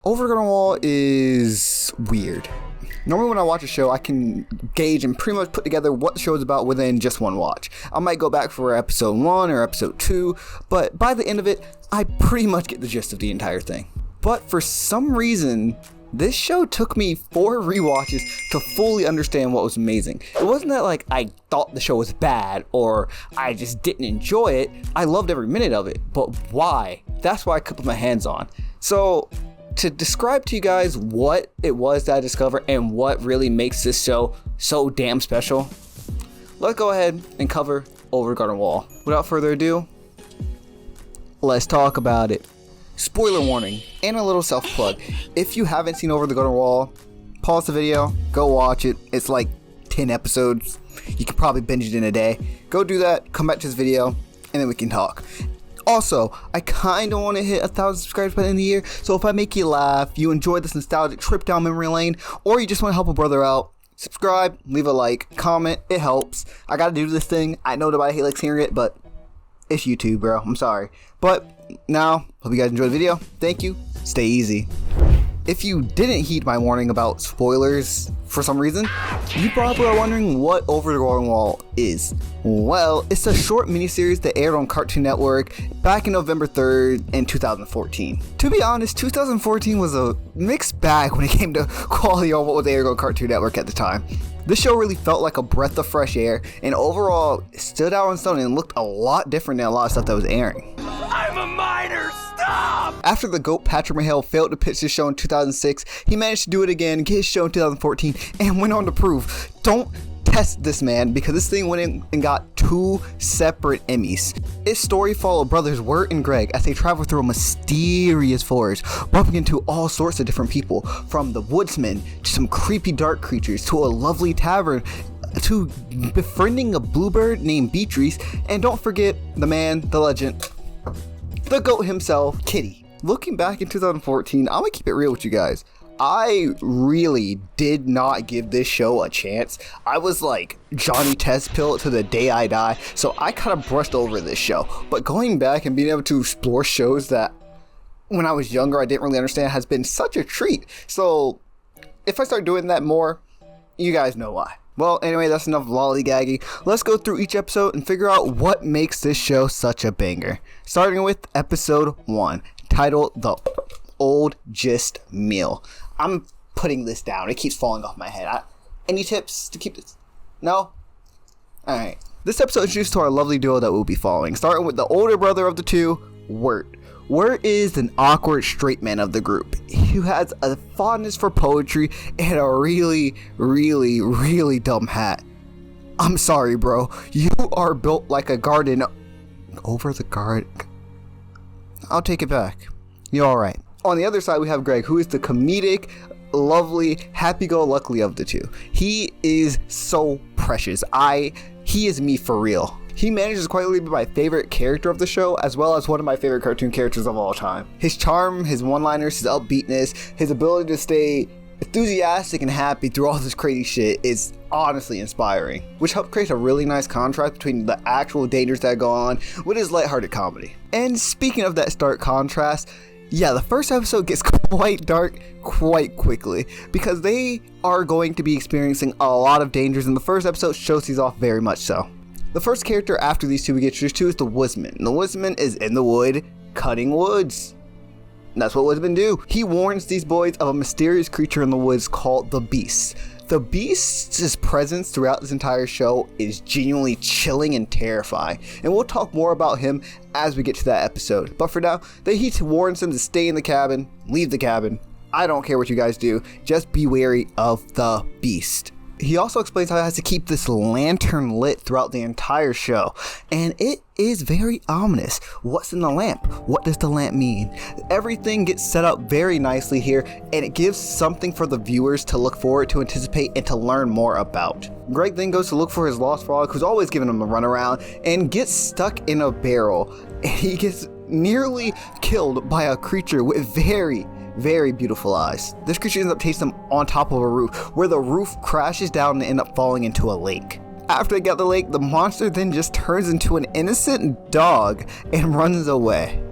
Over the Wall is weird. Normally when I watch a show, I can gauge and pretty much put together what the show is about within just one watch. I might go back for episode 1 or episode 2, but by the end of it, I pretty much get the gist of the entire thing. But for some reason, this show took me 4 rewatches to fully understand what was amazing. It wasn't that like I thought the show was bad or I just didn't enjoy it. I loved every minute of it, but why? That's why I could put my hands on. So to describe to you guys what it was that I discovered and what really makes this show so damn special, let's go ahead and cover Over the Wall. Without further ado, let's talk about it. Spoiler warning and a little self-plug. If you haven't seen Over the Wall, pause the video, go watch it. It's like 10 episodes. You can probably binge it in a day. Go do that, come back to this video, and then we can talk. Also, I kind of want to hit 1,000 subscribers by the end of the year, so if I make you laugh, you enjoy this nostalgic trip down memory lane, or you just want to help a brother out, subscribe, leave a like, comment, it helps. I gotta do this thing. I know nobody likes hearing it, but it's YouTube, bro. I'm sorry. But now, hope you guys enjoyed the video. Thank you. Stay easy. If you didn't heed my warning about spoilers for some reason, you probably are wondering what Over the Wall is. Well, it's a short miniseries that aired on Cartoon Network back in November 3rd in 2014. To be honest, 2014 was a mixed bag when it came to quality on what was aired on Cartoon Network at the time. This show really felt like a breath of fresh air, and overall it stood out on its own and looked a lot different than a lot of stuff that was airing. I'm a minor, stop! After the GOAT Patrick Mahale failed to pitch his show in 2006, he managed to do it again, get his show in 2014, and went on to prove, don't test this man, because this thing went in and got 2 separate Emmys. Its story followed brothers Wirt and Greg as they travel through a mysterious forest, bumping into all sorts of different people, from the woodsman to some creepy dark creatures to a lovely tavern to befriending a bluebird named Beatrice, and don't forget the man, the legend, the GOAT himself, Kitty. Looking back in 2014, I'm gonna keep it real with you guys. I really did not give this show a chance. I was like Johnny Test pill to the day I die, so I kind of brushed over this show. But going back and being able to explore shows that when I was younger I didn't really understand has been such a treat. So if I start doing that more, you guys know why. Well, anyway, that's enough lollygagging. Let's go through each episode and figure out what makes this show such a banger. Starting with episode 1, titled The Old Gist Meal. I'm putting this down. It keeps falling off my head. Any tips to keep this? No? Alright. This episode is introduced to our lovely duo that we'll be following, starting with the older brother of the two, Wirt. Wirt is an awkward straight man of the group who has a fondness for poetry and a really, really, really dumb hat. I'm sorry, bro. You are built like a garden over the garden. I'll take it back. You're alright. On the other side, we have Greg, who is the comedic, lovely, happy-go-lucky of the two. He is so precious. He is me for real. He manages quietly to be my favorite character of the show, as well as one of my favorite cartoon characters of all time. His charm, his one-liners, his upbeatness, his ability to stay enthusiastic and happy through all this crazy shit is honestly inspiring, which helped create a really nice contrast between the actual dangers that go on with his lighthearted comedy. And speaking of that stark contrast, yeah, the first episode gets quite dark quite quickly because they are going to be experiencing a lot of dangers, and the first episode shows these off very much so. The first character after these two we get introduced to is the woodsman. The woodsman is in the wood cutting woods. That's what woodsmen do. He warns these boys of a mysterious creature in the woods called the Beast. The Beast's presence throughout this entire show is genuinely chilling and terrifying, and we'll talk more about him as we get to that episode. But for now, he warns them to stay in the cabin, leave the cabin. I don't care what you guys do, just be wary of the Beast. He also explains how he has to keep this lantern lit throughout the entire show, and it is very ominous. What's in the lamp? What does the lamp mean? Everything gets set up very nicely here, and it gives something for the viewers to look forward to, anticipate, and to learn more about. Greg then goes to look for his lost frog, who's always giving him a runaround, and gets stuck in a barrel. And he gets nearly killed by a creature with very beautiful eyes. This creature ends up chasing them on top of a roof, where the roof crashes down and ends up falling into a lake. After they get the lake, the monster then just turns into an innocent dog and runs away.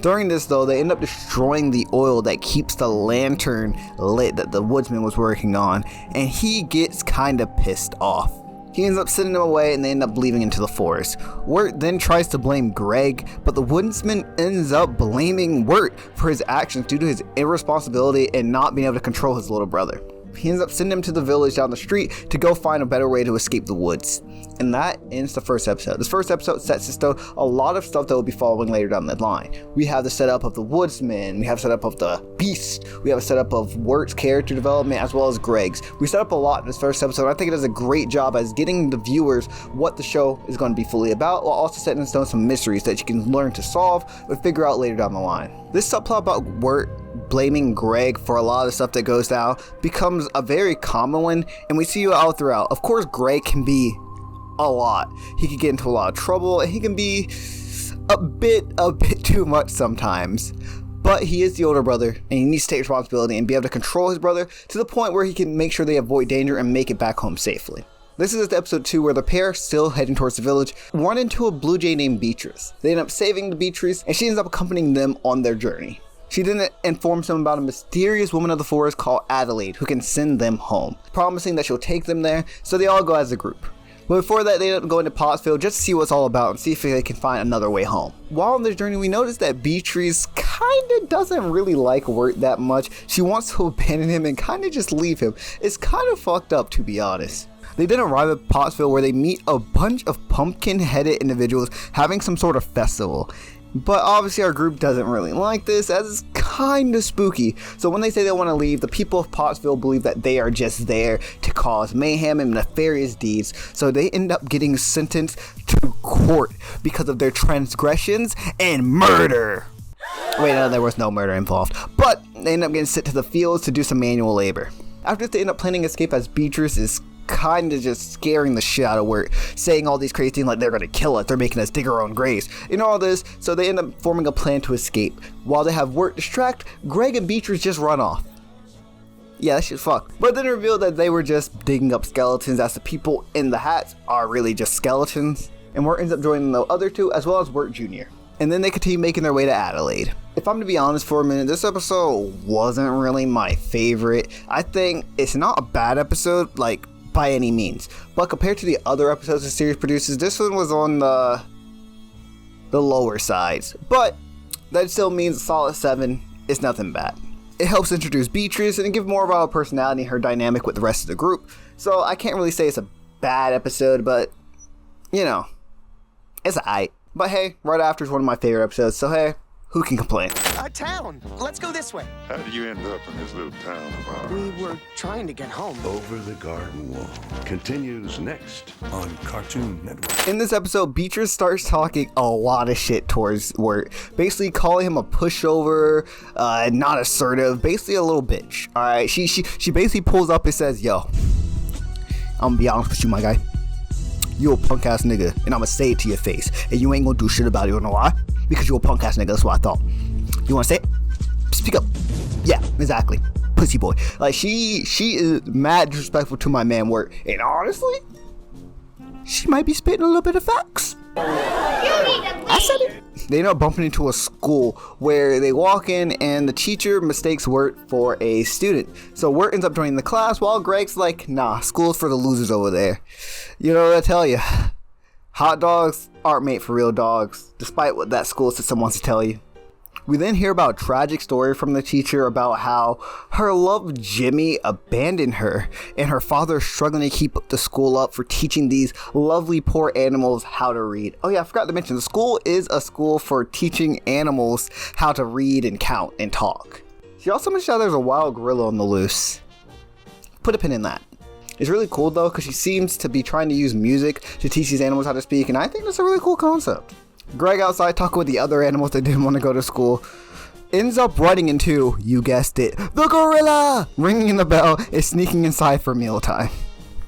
During this though, they end up destroying the oil that keeps the lantern lit that the woodsman was working on, and he gets kinda pissed off. He ends up sending them away and they end up leaving into the forest. Wirt then tries to blame Greg, but the woodsman ends up blaming Wirt for his actions due to his irresponsibility and not being able to control his little brother. He ends up sending him to the village down the street to go find a better way to escape the woods. And that ends the first episode. This first episode sets in stone a lot of stuff that will be following later down the line. We have the setup of the woodsman, we have setup of the beast, we have a setup of Wirt's character development as well as Greg's. We set up a lot in this first episode. I think it does a great job as getting the viewers what the show is going to be fully about, while also setting in stone some mysteries that you can learn to solve or figure out later down the line. This subplot about Wirt blaming Greg for a lot of the stuff that goes down becomes a very common one, and we see it all throughout. Of course, Greg can be a lot. He can get into a lot of trouble, and he can be a bit too much sometimes. But he is the older brother, and he needs to take responsibility and be able to control his brother to the point where he can make sure they avoid danger and make it back home safely. This is episode 2 where the pair are still heading towards the village, run into a blue jay named Beatrice. They end up saving the Beatrice, and she ends up accompanying them on their journey. She then informs them about a mysterious woman of the forest called Adelaide who can send them home, promising that she'll take them there, so they all go as a group. But before that, they end up going to Pottsville just to see what's all about and see if they can find another way home. While on their journey, we notice that Beatrice kinda doesn't really like Wirt that much. She wants to abandon him and kinda just leave him. It's kinda fucked up, to be honest. They then arrive at Pottsville where they meet a bunch of pumpkin-headed individuals having some sort of festival. But obviously our group doesn't really like this, as it's kinda spooky. So when they say they want to leave, the people of Pottsville believe that they are just there to cause mayhem and nefarious deeds. So they end up getting sentenced to court because of their transgressions and murder. Wait, no, there was no murder involved. But they end up getting sent to the fields to do some manual labor. After they end up planning escape, as Beatrice is kind of just scaring the shit out of Wirt, saying all these crazy things like they're gonna kill us, they're making us dig our own graves, and all this. So they end up forming a plan to escape. While they have Wirt distract, Greg and Beatrice just run off. Yeah, that shit's fucked. But then revealed that they were just digging up skeletons, as the people in the hats are really just skeletons. And Wirt ends up joining the other two, as well as Wirt Jr. And then they continue making their way to Adelaide. If I'm to be honest for a minute, this episode wasn't really my favorite. I think it's not a bad episode, like, by any means, but compared to the other episodes the series produces, this one was on the lower sides. But that still means a solid 7 is nothing bad. It helps introduce Beatrice and give more of our personality and her dynamic with the rest of the group. So I can't really say it's a bad episode, but you know, it's alright. But hey, right after is one of my favorite episodes, so hey, who can complain? A town. Let's go this way. How did you end up in this little town of ours? We were trying to get home. Over the Garden Wall continues next on Cartoon Network. In this episode, Beatrice starts talking a lot of shit towards Wirt, basically calling him a pushover, not assertive, basically a little bitch. All right, she basically pulls up and says, "Yo, I'm gonna be honest with you, my guy. You a punk ass nigga, and I'ma say it to your face, and you ain't gonna do shit about it. You know why? Because you a punk ass nigga. That's what I thought. You wanna say it? Speak up." Yeah, exactly. Pussy boy. Like she is mad disrespectful to my man Wirt, and honestly, she might be spitting a little bit of facts. I said it. They end up bumping into a school where they walk in and the teacher mistakes Wirt for a student. So Wirt ends up joining the class while Greg's like, "Nah, school's for the losers over there." You know what I tell you? Hot dogs aren't made for real dogs, despite what that school system wants to tell you. We then hear about a tragic story from the teacher about how her love Jimmy abandoned her and her father is struggling to keep the school up for teaching these lovely poor animals how to read. Oh yeah, I forgot to mention, the school is a school for teaching animals how to read and count and talk. She also mentioned how there's a wild gorilla on the loose. Put a pin in that. It's really cool though, because she seems to be trying to use music to teach these animals how to speak, and I think that's a really cool concept. Greg outside talking with the other animals that didn't want to go to school ends up running into, you guessed it, the gorilla, ringing the bell and sneaking inside for mealtime.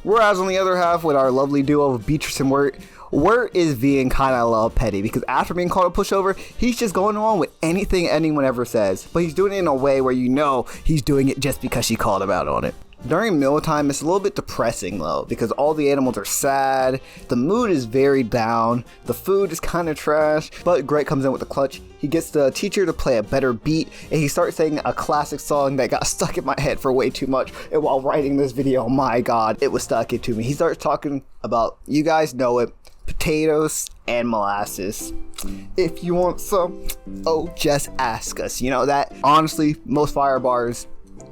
Whereas on the other half, with our lovely duo of Beatrice and Wirt, Wirt is being kind of a little petty because after being called a pushover, he's just going on with anything anyone ever says, but he's doing it in a way where you know he's doing it just because she called him out on it. During mealtime, it's a little bit depressing though, because all the animals are sad, the mood is very down, the food is kind of trash, but Greg comes in with a clutch. he gets the teacher to play a better beat, and he starts singing a classic song that got stuck in my head for way too much. And while writing this video, my god, it was stuck into me. He starts talking about, you guys know it, potatoes and molasses. If you want some, oh, just ask us. You know that? Honestly, most fire bars,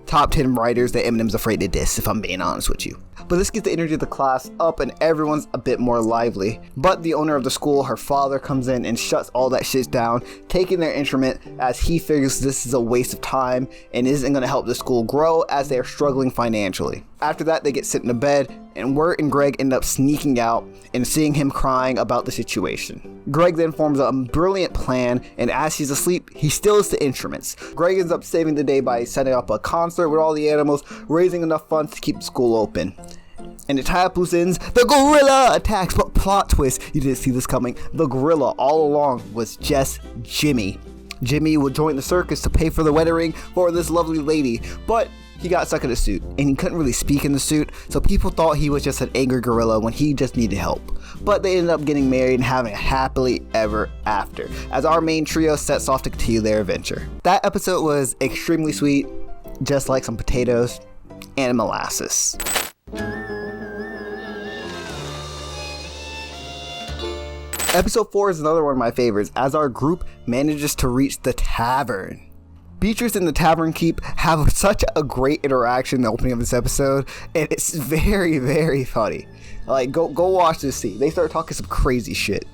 top 10 writers that Eminem's afraid to diss, if I'm being honest with you. But this gets the energy of the class up and everyone's a bit more lively. But the owner of the school, her father, comes in and shuts all that shit down, taking their instrument as he figures this is a waste of time and isn't going to help the school grow as they are struggling financially. After that, they get sent into bed, and Wirt and Greg end up sneaking out and seeing him crying about the situation. Greg then forms a brilliant plan, and as he's asleep, he steals the instruments. Greg ends up saving the day by setting up a concert with all the animals, raising enough funds to keep the school open. And to tie up loose ends, the gorilla attacks. But plot twist, you didn't see this coming. The gorilla all along was just Jimmy. Jimmy would join the circus to pay for the wedding ring for this lovely lady, but he got stuck in a suit and he couldn't really speak in the suit, so people thought he was just an angry gorilla when he just needed help. But they ended up getting married and having a happily ever after as our main trio sets off to continue their adventure. That episode was extremely sweet, just like some potatoes and molasses. Episode 4 is another one of my favorites as our group manages to reach the tavern. Beatrice and the tavern keep have such a great interaction in the opening of this episode, and it's very, very funny. Like, go watch this scene. They start talking some crazy shit.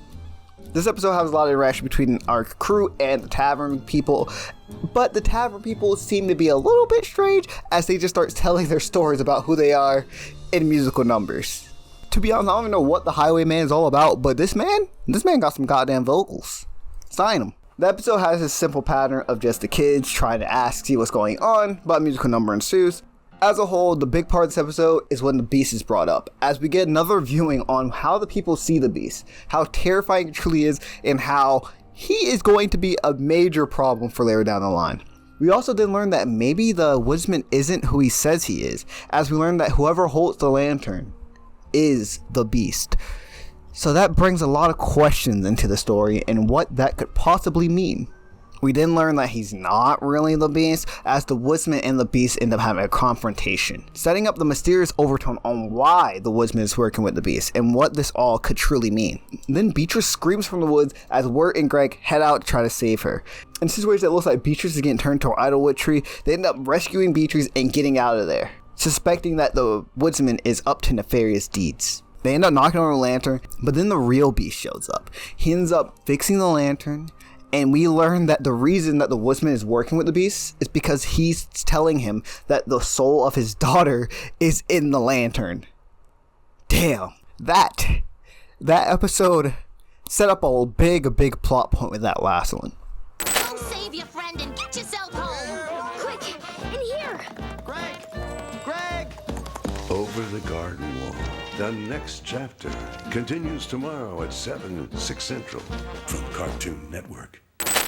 This episode has a lot of interaction between our crew and the tavern people, but the tavern people seem to be a little bit strange as they just start telling their stories about who they are in musical numbers. To be honest, I don't even know what the Highwayman is all about, but this man got some goddamn vocals. Sign him. The episode has this simple pattern of just the kids trying to see what's going on, but a musical number ensues. As a whole, the big part of this episode is when the beast is brought up, as we get another viewing on how the people see the beast, how terrifying it truly is, and how he is going to be a major problem for later down the line. We also then learn that maybe the woodsman isn't who he says he is, as we learn that whoever holds the lantern is the beast. So that brings a lot of questions into the story and what that could possibly mean. We then learn that he's not really the beast, as the woodsman and the beast end up having a confrontation, setting up the mysterious overtone on why the woodsman is working with the beast and what this all could truly mean. Then Beatrice screams from the woods as Wirt and Greg head out to try to save her. In a situation that looks like Beatrice is getting turned to an idlewood tree, they end up rescuing Beatrice and getting out of there, suspecting that the woodsman is up to nefarious deeds. They end up knocking on the lantern, but then the real beast shows up. He ends up fixing the lantern, and we learn that the reason that the woodsman is working with the beast is because he's telling him that the soul of his daughter is in the lantern. Damn, that episode set up a big plot point with that last one. Go save your friend and get yourself home. Quick, in here. Greg! Over the garden wall. The next chapter continues tomorrow at 7, 6 Central from Cartoon Network.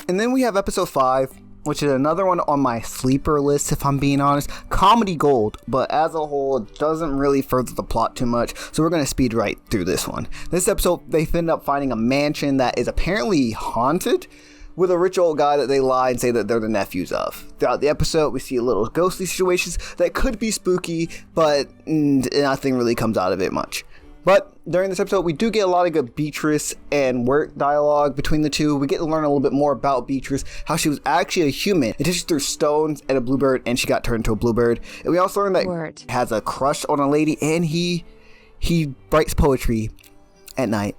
And then we have episode 5, which is another one on my sleeper list, if I'm being honest. Comedy gold, but as a whole, it doesn't really further the plot too much, so we're going to speed right through this one. This episode, they end up finding a mansion that is apparently haunted, with a rich old guy that they lie and say that they're the nephews of. Throughout the episode, we see little ghostly situations that could be spooky, but nothing really comes out of it much. But during this episode, we do get a lot of good Beatrice and Wirt dialogue between the two. We get to learn a little bit more about Beatrice, how she was actually a human until she threw stones at a bluebird and she got turned into a bluebird. And we also learned that Wirt has a crush on a lady and he writes poetry at night.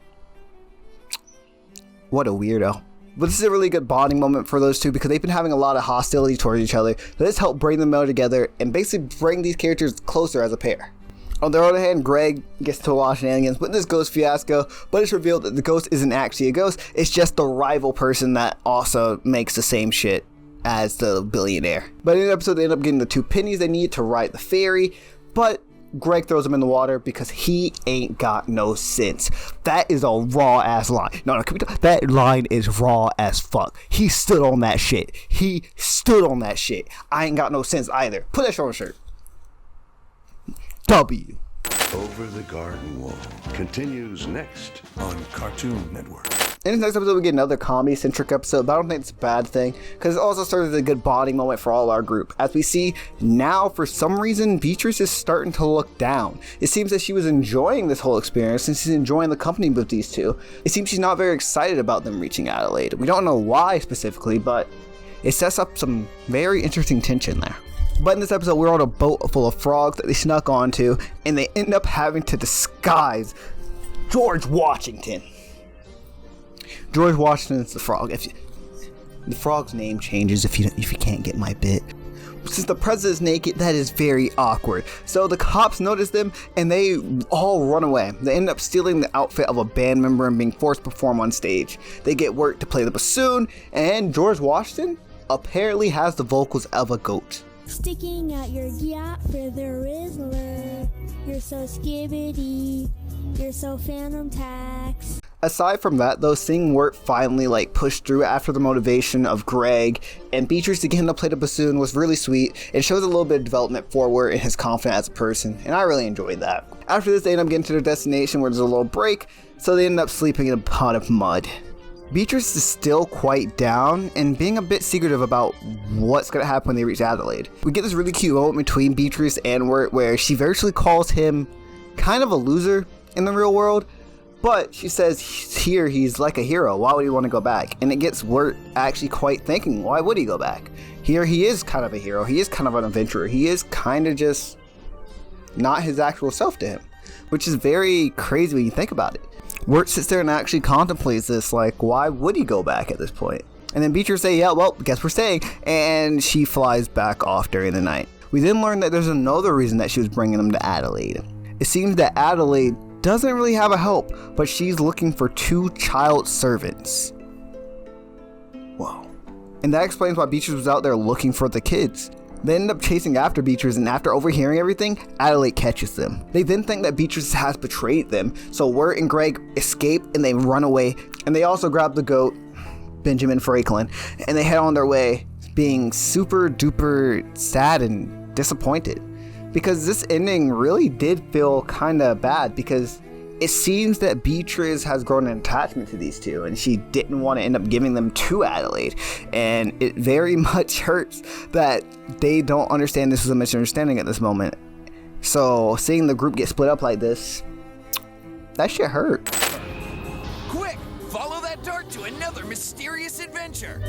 What a weirdo. But this is a really good bonding moment for those two because they've been having a lot of hostility towards each other. So this helped bring them all together and basically bring these characters closer as a pair. On the other hand, Greg gets to a lot of shenanigans with this ghost fiasco, but it's revealed that the ghost isn't actually a ghost. It's just the rival person that also makes the same shit as the billionaire. But in the episode, they end up getting the 2 pennies they need to ride the ferry, but Greg throws him in the water because he ain't got no sense. That is a raw ass line. No, that line is raw as fuck. He stood on that shit. I ain't got no sense either. Put that shit on a shirt. W. Over the Garden Wall continues next on Cartoon Network. In this next episode, we get another comedy-centric episode, but I don't think it's a bad thing, because it also serves as a good bonding moment for all our group. As we see now, for some reason, Beatrice is starting to look down. It seems that she was enjoying this whole experience, and she's enjoying the company with these two. It seems she's not very excited about them reaching Adelaide. We don't know why specifically, but it sets up some very interesting tension there. But in this episode, we're on a boat full of frogs that they snuck onto, and they end up having to disguise George Washington. George Washington's the frog. The frog's name changes if you can't get my bit. Since the president's naked, that is very awkward. So the cops notice them and they all run away. They end up stealing the outfit of a band member and being forced to perform on stage. They get Wirt to play the bassoon, and George Washington apparently has the vocals of a goat. Sticking out your yacht for the Rizzler. You're so skibbity. You're so phantom tax. Aside from that, though, seeing Wirt finally pushed through after the motivation of Greg and Beatrice to get him to play the bassoon was really sweet. It shows a little bit of development for Wirt and his confidence as a person, and I really enjoyed that. After this, they end up getting to their destination where there's a little break, so they end up sleeping in a pot of mud. Beatrice is still quite down and being a bit secretive about what's going to happen when they reach Adelaide. We get this really cute moment between Beatrice and Wirt where she virtually calls him kind of a loser in the real world, but she says here he's like a hero. Why would he want to go back? And it gets Wirt actually quite thinking, why would he go back? Here he is kind of a hero. He is kind of an adventurer. He is kind of just not his actual self to him, which is very crazy when you think about it. Wirt sits there and actually contemplates this, why would he go back at this point? And then Beatrice say, yeah, well, guess we're staying, and she flies back off during the night. We then learn that there's another reason that she was bringing them to Adelaide. It seems that Adelaide doesn't really have a help, but she's looking for 2 child servants. Whoa. And that explains why Beatrice was out there looking for the kids. They end up chasing after Beatrice, and after overhearing everything, Adelaide catches them. They then think that Beatrice has betrayed them, so Wirt and Greg escape and they run away. And they also grab the goat, Benjamin Franklin, and they head on their way, being super duper sad and disappointed. Because this ending really did feel kind of bad, because it seems that Beatrice has grown an attachment to these two and she didn't want to end up giving them to Adelaide. And it very much hurts that they don't understand this was a misunderstanding at this moment. So seeing the group get split up like this, that shit hurt. Quick, follow that dart to another mysterious adventure.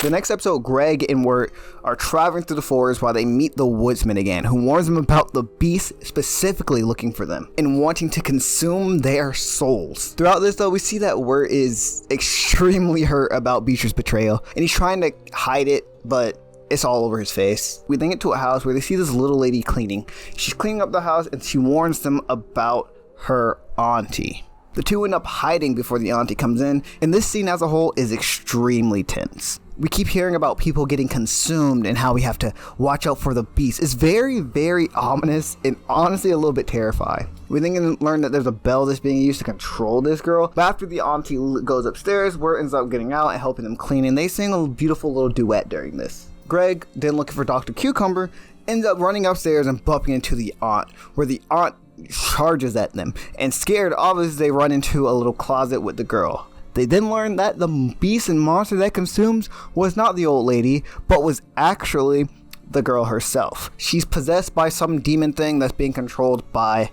The next episode, Greg and Wirt are traveling through the forest while they meet the woodsman again, who warns them about the beast specifically looking for them and wanting to consume their souls. Throughout this, though, we see that Wirt is extremely hurt about Beatrice's betrayal, and he's trying to hide it, but it's all over his face. We then get to a house where they see this little lady cleaning. She's cleaning up the house, and she warns them about her auntie. The two end up hiding before the auntie comes in, and this scene as a whole is extremely tense. We keep hearing about people getting consumed and how we have to watch out for the beast. It's very, very ominous and honestly a little bit terrifying. We then learn that there's a bell that's being used to control this girl. But after the auntie goes upstairs, Wirt ends up getting out and helping them clean, and they sing a beautiful little duet during this. Greg, then looking for Dr. Cucumber, ends up running upstairs and bumping into the aunt, where the aunt charges at them, and scared, obviously they run into a little closet with the girl. They then learn that the beast and monster that consumes was not the old lady, but was actually the girl herself. She's possessed by some demon thing that's being controlled by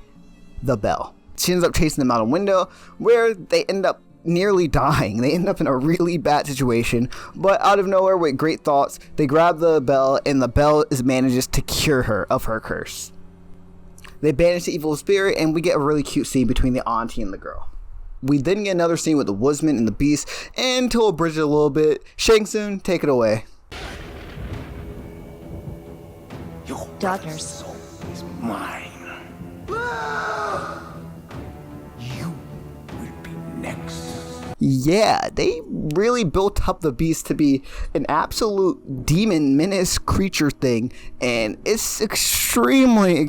the bell. She ends up chasing them out a window, where they end up nearly dying. They end up in a really bad situation, but out of nowhere, with great thoughts, they grab the bell, and the bell manages to cure her of her curse. They banish the evil spirit, and we get a really cute scene between the auntie and the girl. We then get another scene with the woodsman and the beast, and to abridge it a little bit, Shang Tsung, take it away. Your Daughters. soul is mine. You will be next. Yeah, they really built up the beast to be an absolute demon menace creature thing, and it's extremely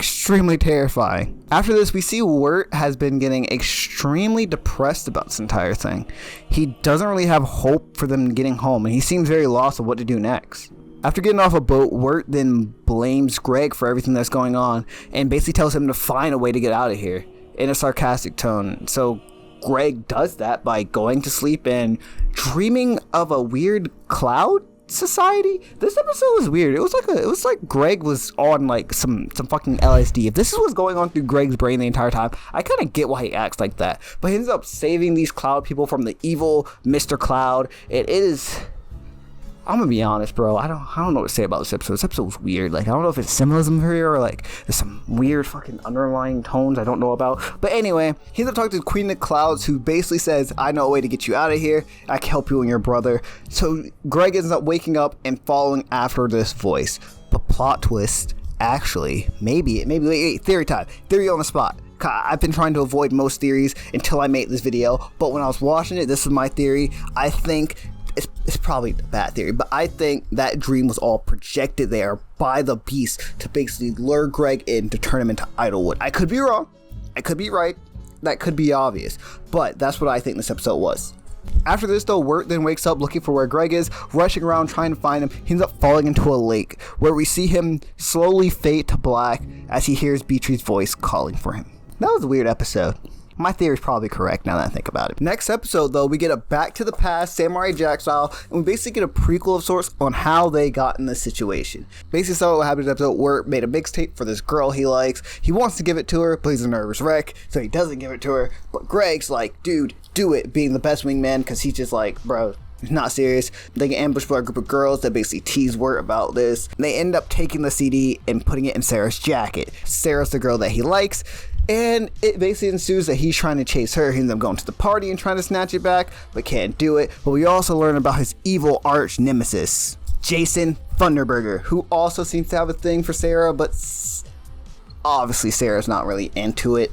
terrifying. After this, we see Wirt has been getting extremely depressed about this entire thing. He doesn't really have hope for them getting home, and he seems very lost of what to do next. After getting off a boat, Wirt then blames Greg for everything that's going on and basically tells him to find a way to get out of here. in a sarcastic tone. So Greg does that by going to sleep and dreaming of a weird cloud society. This episode was weird. It was like Greg was on like some fucking LSD. If this is what's going on through Greg's brain the entire time, I kind of get why he acts like that. But he ends up saving these cloud people from the evil Mr. Cloud. It is, I'm gonna be honest, bro. I don't know what to say about this episode. This episode was weird. Like, I don't know if it's symbolism here or like there's some weird fucking underlying tones I don't know about. But anyway, he ends up talking to Queen of the Clouds, who basically says, I know a way to get you out of here. I can help you and your brother. So Greg ends up waking up and following after this voice. But plot twist, actually, maybe theory time. Theory on the spot. I've been trying to avoid most theories until I made this video. But when I was watching it, this is my theory. I think it's probably a bad theory, but I think that dream was all projected there by the beast to basically lure Greg in to turn him into Idlewood. I could be wrong. I could be right. That could be obvious. But that's what I think this episode was. After this though, Wirt then wakes up looking for where Greg is, rushing around trying to find him. He ends up falling into a lake where we see him slowly fade to black as he hears Beatrice's voice calling for him. That was a weird episode. My theory is probably correct now that I think about it. Next episode, though, we get a Back to the Past, Samurai Jack style, and we basically get a prequel of sorts on how they got in this situation. Basically, so what happened in the episode, Wirt made a mixtape for this girl he likes. He wants to give it to her, but he's a nervous wreck, so he doesn't give it to her. But Greg's like, dude, do it, being the best wingman, because he's just like, bro, it's not serious. They get ambushed by a group of girls that basically tease Wirt about this. And they end up taking the CD and putting it in Sarah's jacket. Sarah's the girl that he likes. And it basically ensues that he's trying to chase her. He ends up going to the party and trying to snatch it back, but can't do it. But we also learn about his evil arch nemesis, Jason Thunderburger, who also seems to have a thing for Sarah, but obviously Sarah's not really into it.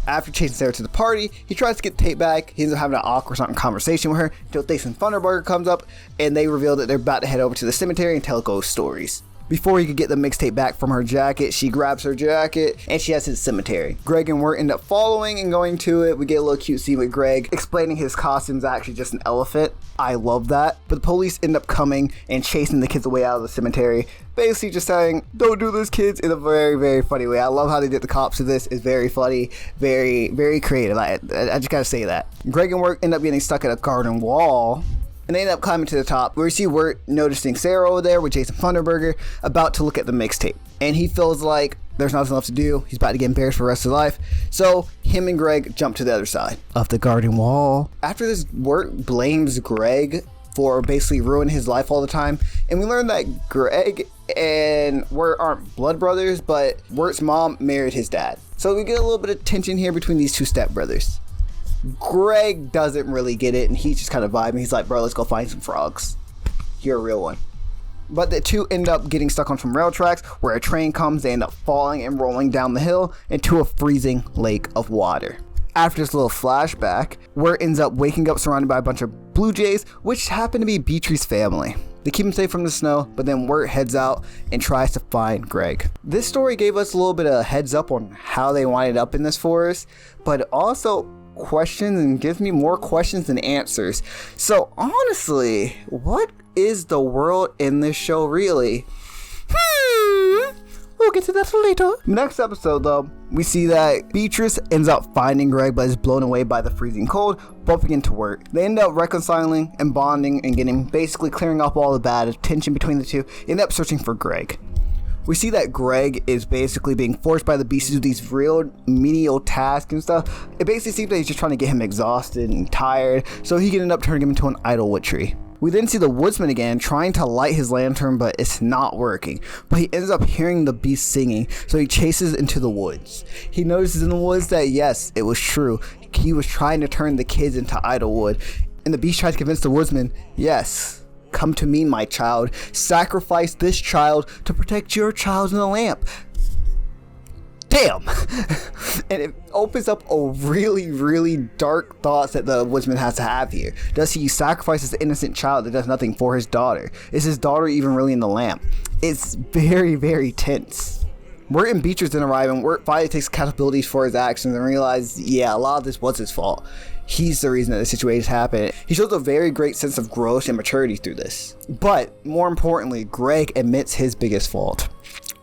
After chasing Sarah to the party, he tries to get the tape back. He ends up having an awkward conversation with her until Jason Thunderburger comes up and they reveal that they're about to head over to the cemetery and tell ghost stories. Before he could get the mixtape back from her jacket, she grabs her jacket and she has his cemetery. Greg and Wirt end up following and going to it. We get a little cute scene with Greg explaining his costume's actually just an elephant. I love that. But the police end up coming and chasing the kids away out of the cemetery. Basically just saying, don't do this, kids, in a very, very funny way. I love how they did the cops to this. It's very funny, very, very creative. I just gotta say that. Greg and Wirt end up getting stuck at a garden wall. And they end up climbing to the top where we see Wirt noticing Sarah over there with Jason Thunderburger about to look at the mixtape. And he feels like there's nothing left to do. He's about to get embarrassed for the rest of his life. So him and Greg jump to the other side of the garden wall. After this, Wirt blames Greg for basically ruining his life all the time. And we learn that Greg and Wirt aren't blood brothers, but Wirt's mom married his dad. So we get a little bit of tension here between these two stepbrothers. Greg doesn't really get it, and he's just kind of vibing. He's like, bro, let's go find some frogs. You're a real one. But the two end up getting stuck on some rail tracks where a train comes. They end up falling and rolling down the hill into a freezing lake of water. After this little flashback, Wirt ends up waking up surrounded by a bunch of blue jays, which happen to be Beatrice's family. They keep him safe from the snow, but then Wirt heads out and tries to find Greg. This story gave us a little bit of heads up on how they winded up in this forest, but also questions and gives me more questions than answers. So honestly, what is the world in this show really? We'll get to that later. Next episode though, we see that Beatrice ends up finding Greg but is blown away by the freezing cold, bumping into Wirt. They end up reconciling and bonding and getting basically clearing up all the bad tension between the two. They end up searching for Greg. We see that Greg is basically being forced by the beast to do these real menial tasks and stuff. It basically seems like he's just trying to get him exhausted and tired, so he can end up turning him into an idlewood tree. We then see the woodsman again trying to light his lantern, but it's not working. But he ends up hearing the beast singing, so he chases into the woods. He notices in the woods that yes, it was true. He was trying to turn the kids into idlewood, and the beast tries to convince the woodsman, yes, come to me, my child. Sacrifice this child to protect your child in the lamp. Damn. And it opens up a really, really dark thoughts that the woodsman has to have here. Does he sacrifice this innocent child that does nothing for his daughter? Is his daughter even really in the lamp? It's very, very tense. Wirt and Beatrice then arrive, and Wirt finally takes accountability for his actions and realizes, yeah, a lot of this was his fault. He's the reason that the situation happened. He shows a very great sense of growth and maturity through this. But more importantly, Greg admits his biggest fault,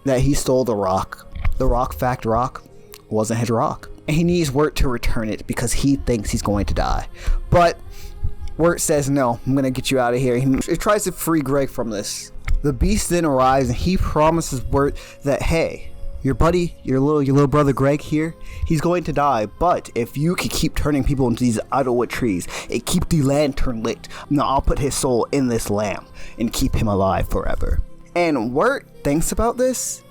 that he stole the rock. The rock wasn't his rock. and he needs Wirt to return it because he thinks he's going to die. But Wirt says, no, I'm going to get you out of here. He tries to free Greg from this. The beast then arrives and he promises Wirt that, hey, your buddy, your little brother Greg here, he's going to die, but if you can keep turning people into these idlewood trees and keep the lantern lit, now I'll put his soul in this lamp and keep him alive forever. And Wirt thinks about this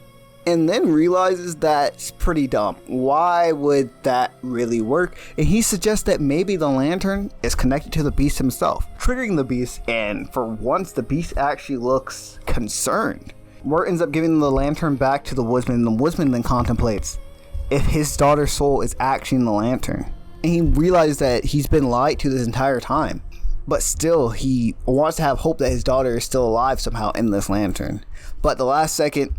and then realizes that's pretty dumb. Why would that really work? And he suggests that maybe the lantern is connected to the beast himself, triggering the beast, and for once the beast actually looks concerned. Wirt ends up giving the lantern back to the woodsman, and the woodsman then contemplates if his daughter's soul is actually in the lantern. And he realizes that he's been lied to this entire time, but still he wants to have hope that his daughter is still alive somehow in this lantern. But the last second,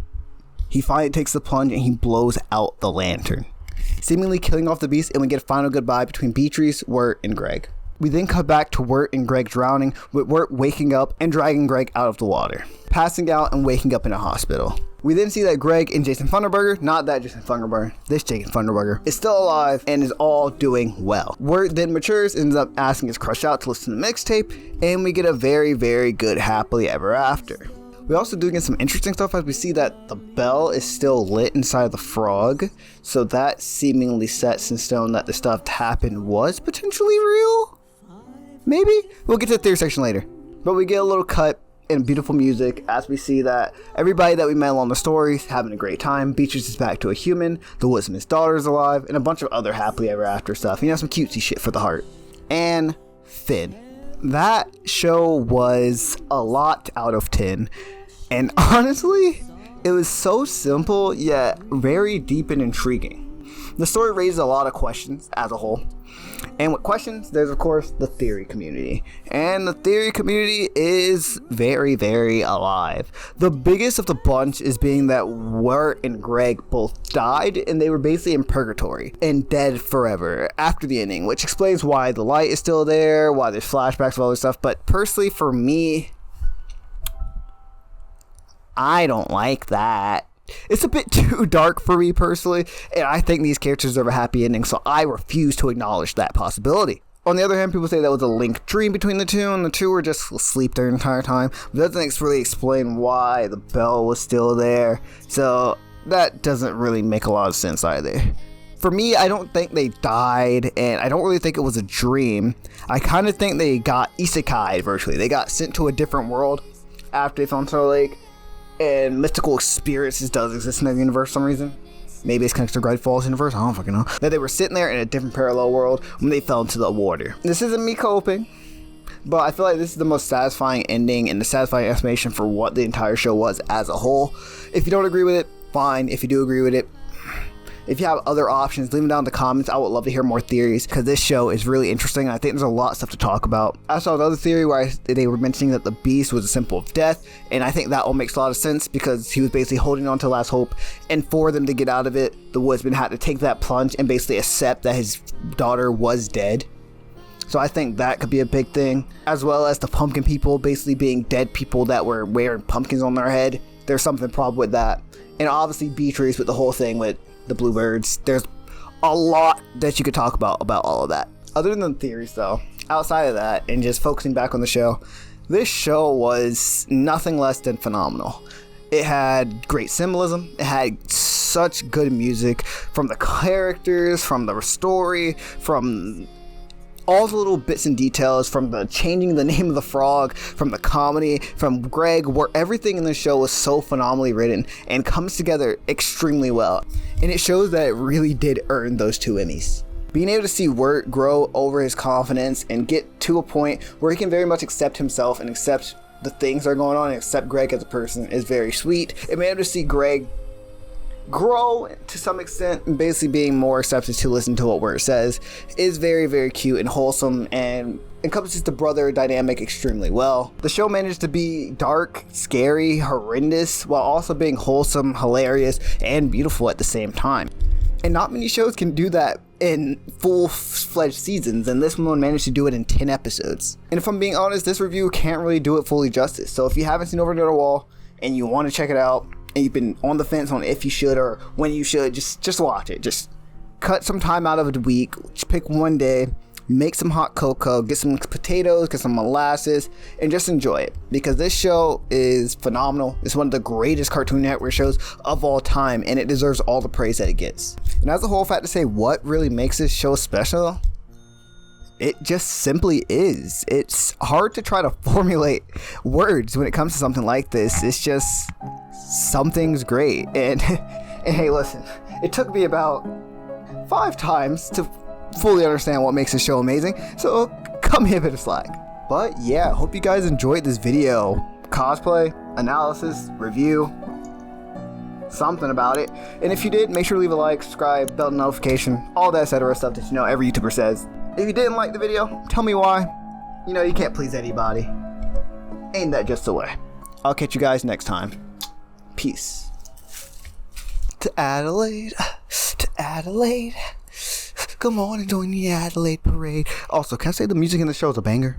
he finally takes the plunge and he blows out the lantern, seemingly killing off the beast, and we get a final goodbye between Beatrice, Wirt, and Greg. We then cut back to Wirt and Greg drowning, with Wirt waking up and dragging Greg out of the water, passing out and waking up in a hospital. We then see that Greg and Jason Funderburger, not that Jason Funderburger, this Jason Funderburger, is still alive and is all doing well. Wirt then matures, ends up asking his crush out to listen to the mixtape, and we get a very, very good happily ever after. We also do get some interesting stuff as we see that the bell is still lit inside of the frog, so that seemingly sets in stone that the stuff that happened was potentially real? Maybe? We'll get to the theory section later. But we get a little cut and beautiful music as we see that everybody that we met along the story is having a great time. Beatrice is back to a human, the woodsman's daughter is alive, and a bunch of other happily ever after stuff. You know, some cutesy shit for the heart. And Finn. That show was a lot out of 10. And honestly, it was so simple yet very deep and intriguing. The story raises a lot of questions as a whole. And with questions, there's of course the theory community. And the theory community is very, very alive. The biggest of the bunch is being that Wirt and Greg both died and they were basically in purgatory and dead forever after the ending, which explains why the light is still there, why there's flashbacks of all this stuff. But personally for me, I don't like that. It's a bit too dark for me personally, and I think these characters deserve a happy ending, so I refuse to acknowledge that possibility. On the other hand, people say that was a linked dream between the two, and the two were just asleep their entire time. But that doesn't really explain why the bell was still there, so that doesn't really make a lot of sense either. For me, I don't think they died, and I don't really think it was a dream. I kind of think they got isekai virtually. They got sent to a different world after they fell into the lake. And mystical experiences does exist in that universe for some reason. Maybe it's connected to Great Falls universe, I don't fucking know. That they were sitting there in a different parallel world when they fell into the water. This isn't me coping, but I feel like this is the most satisfying ending and the satisfying explanation for what the entire show was as a whole. If you don't agree with it, fine. If you do agree with it, if you have other options, leave them down in the comments. I would love to hear more theories because this show is really interesting and I think there's a lot of stuff to talk about. I saw another theory where they were mentioning that the beast was a symbol of death, and I think that all makes a lot of sense because he was basically holding on to last hope, and for them to get out of it, the woodsman had to take that plunge and basically accept that his daughter was dead. So I think that could be a big thing, as well as the pumpkin people basically being dead people that were wearing pumpkins on their head. There's something problem with that. And obviously Beatrice with the whole thing with the bluebirds. There's a lot that you could talk about all of that. Other than the theories though, outside of that and just focusing back on the show, this show was nothing less than phenomenal. It had great symbolism. It had such good music from the characters, from the story, from all the little bits and details, from the changing the name of the frog, from the comedy, from Greg, where everything in the show was so phenomenally written and comes together extremely well. And it shows that it really did earn those 2 Emmys. Being able to see Wirt grow over his confidence and get to a point where he can very much accept himself and accept the things that are going on and accept Greg as a person is very sweet. And being able to see Greg grow to some extent and basically being more accepted to listen to what Wirt says is very, very cute and wholesome and encompasses the brother dynamic extremely well. The show managed to be dark, scary, horrendous, while also being wholesome, hilarious, and beautiful at the same time. And not many shows can do that in full-fledged seasons, and this one managed to do it in 10 episodes. And if I'm being honest, this review can't really do it fully justice. So if you haven't seen Over the Wall and you want to check it out, and you've been on the fence on if you should or when you should, just watch it. Just cut some time out of the week, pick one day, make some hot cocoa, get some potatoes, get some molasses, and just enjoy it, because this show is phenomenal. It's one of the greatest Cartoon Network shows of all time, and it deserves all the praise that it gets. And as a whole fact to say what really makes this show special, it just simply is. It's hard to try to formulate words when it comes to something like this. It's just, something's great. And hey, listen, it took me about 5 times to fully understand what makes this show amazing, so cut me a bit of slack. But yeah, hope you guys enjoyed this video. Cosplay, analysis, review, something about it. And if you did, make sure to leave a like, subscribe, bell notification, all that etc. stuff that you know every YouTuber says. If you didn't like the video, tell me why. You know, you can't please anybody. Ain't that just the way? I'll catch you guys next time. Peace. To Adelaide, to Adelaide. Come on and join the Adelaide parade. Also, can I say the music in the show is a banger?